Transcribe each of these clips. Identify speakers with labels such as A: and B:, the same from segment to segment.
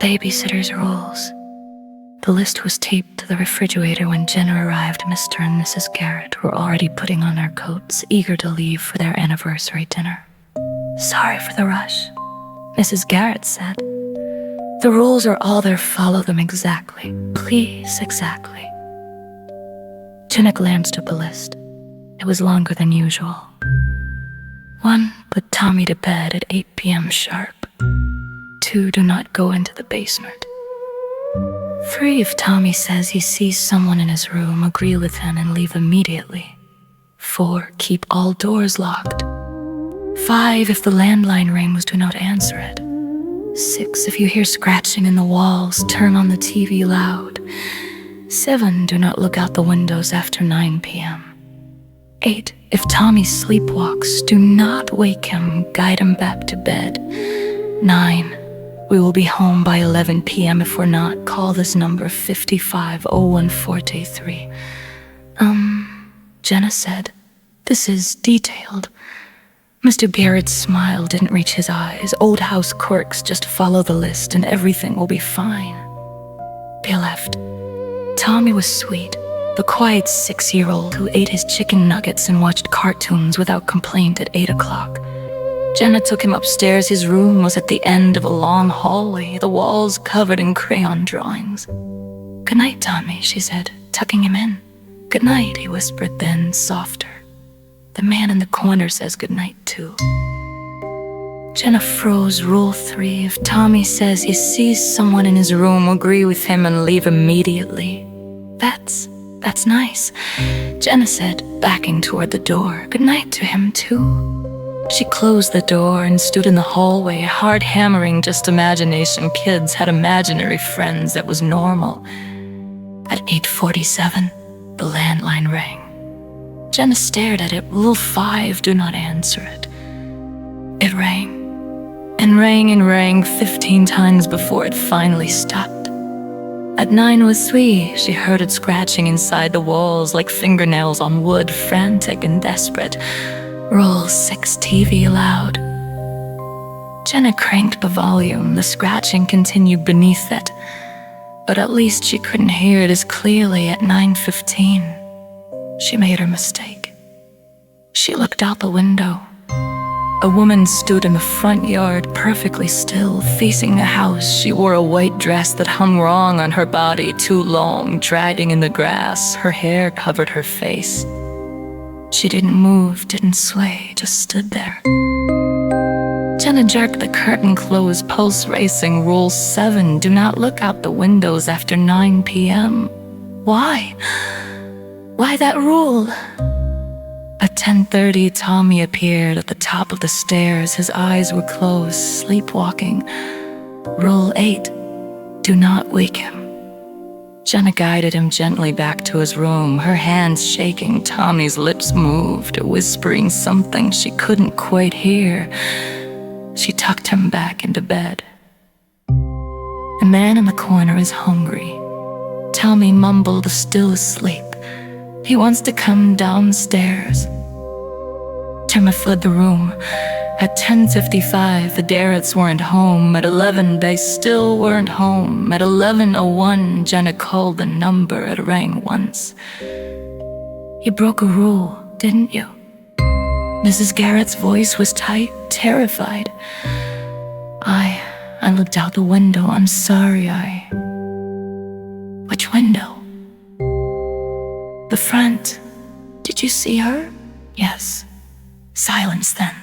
A: Babysitter's rules. The list was taped to the refrigerator when Jenna arrived. Mr. and Mrs. Garrett were already putting on their coats, eager to leave for their anniversary dinner. "Sorry for the rush," Mrs. Garrett said. "The rules are all there. Follow them exactly. Please, exactly." Jenna glanced at the list. It was longer than usual. 1. Put Tommy to bed at 8 p.m. sharp. 2. Do not go into the basement. 3. If Tommy says he sees someone in his room, agree with him and leave immediately. 4. Keep all doors locked. 5. If the landline rings, do not answer it. 6. If you hear scratching in the walls, turn on the TV loud. 7. Do not look out the windows after 9 p.m. 8. If Tommy sleepwalks, do not wake him, guide him back to bed. 9. We will be home by 11 p.m. If we're not, call this number 550143. Jenna said. "This is detailed." Mr. Garrett's smile didn't reach his eyes. "Old house quirks, just follow the list and everything will be fine." They left. Tommy was sweet, the quiet 6-year-old who ate his chicken nuggets and watched cartoons without complaint at 8 o'clock. Jenna took him upstairs. His room was at the end of a long hallway, the walls covered in crayon drawings. "Good night, Tommy," she said, tucking him in. "Good night," he whispered, then softer. "The man in the corner says good night too." Jenna froze. Rule 3. If Tommy says he sees someone in his room, agree with him and leave immediately. That's nice," Jenna said, backing toward the door. "Good night to him too." She closed the door and stood in the hallway, heart hammering. Just imagination. Kids had imaginary friends. That was normal. At 8:47, the landline rang. Jenna stared at it. Rule 5, do not answer it. It rang, and rang and rang 15 times before it finally stopped. At 9:03, she heard it scratching inside the walls like fingernails on wood, frantic and desperate. Rule 6, TV loud. Jenna cranked the volume. The scratching continued beneath it, but at least she couldn't hear it as clearly. At 9:15, she made her mistake. She looked out the window. A woman stood in the front yard, perfectly still, facing the house. She wore a white dress that hung wrong on her body, too long, dragging in the grass. Her hair covered her face. She didn't move, didn't sway, just stood there. Jenna jerked the curtain closed, pulse racing. Rule 7, do not look out the windows after 9 p.m. Why? Why that rule? At 10:30, Tommy appeared at the top of the stairs. His eyes were closed, sleepwalking. Rule 8, do not wake him. Jenna guided him gently back to his room, her hands shaking. Tommy's lips moved, whispering something she couldn't quite hear. She tucked him back into bed. The man in the corner is hungry. Tommy mumbled, still asleep. He wants to come downstairs. Jenna fled the room. At 10:55, the Garretts weren't home. At 11, they still weren't home. At 11:01, Jenna called the number. It rang once. "You broke a rule, didn't you?" Mrs. Garrett's voice was tight, terrified. I looked out the window. I'm sorry, Which window?" "The front. Did you see her?" "Yes." "Silence then.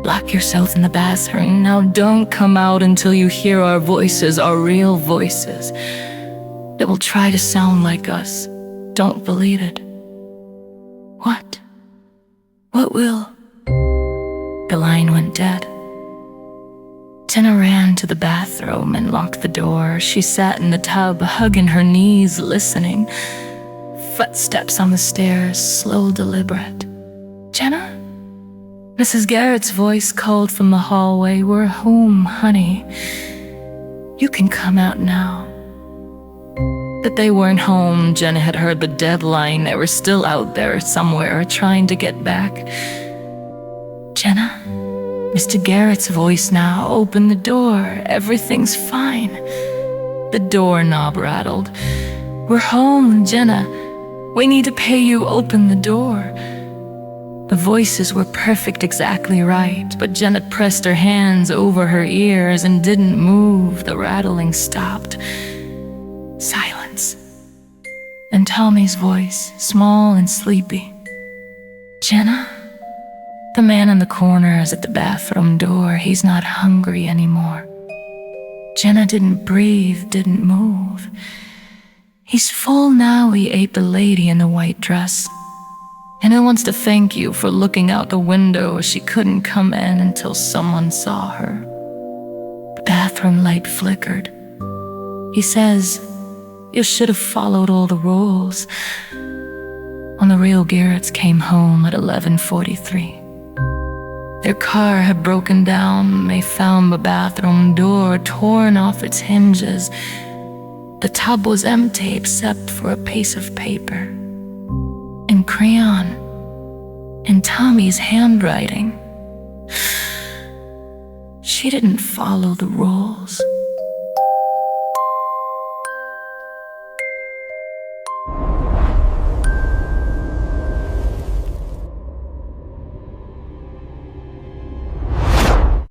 A: Lock yourself in the bathroom. Now don't come out until you hear our voices, our real voices. It will try to sound like us. Don't believe it." "What? What will?" The line went dead. Jenna ran to the bathroom and locked the door. She sat in the tub, hugging her knees, listening. Footsteps on the stairs, slow, deliberate. "Jenna?" Mrs. Garrett's voice called from the hallway. "We're home, honey. You can come out now." But they weren't home. Jenna had heard the deadline. They were still out there somewhere, trying to get back. "Jenna?" Mr. Garrett's voice now. Open the door. Everything's fine. The doorknob rattled. We're home, Jenna. We need to pay you. Open the door. The voices were perfect, exactly right, but Jenna pressed her hands over her ears and didn't move. The rattling stopped. Silence. And Tommy's voice, small and sleepy. Jenna? The man in the corner is at the bathroom door. He's not hungry anymore. Jenna didn't breathe, didn't move. He's full now. He ate the lady in the white dress. And he wants to thank you for looking out the window. She couldn't come in until someone saw her. The bathroom light flickered. He says, you should have followed all the rules. On the real, Garrett's came home at 11:43. Their car had broken down. They found the bathroom door torn off its hinges. The tub was empty except for a piece of paper. In crayon, in Tommy's handwriting. She didn't follow the rules.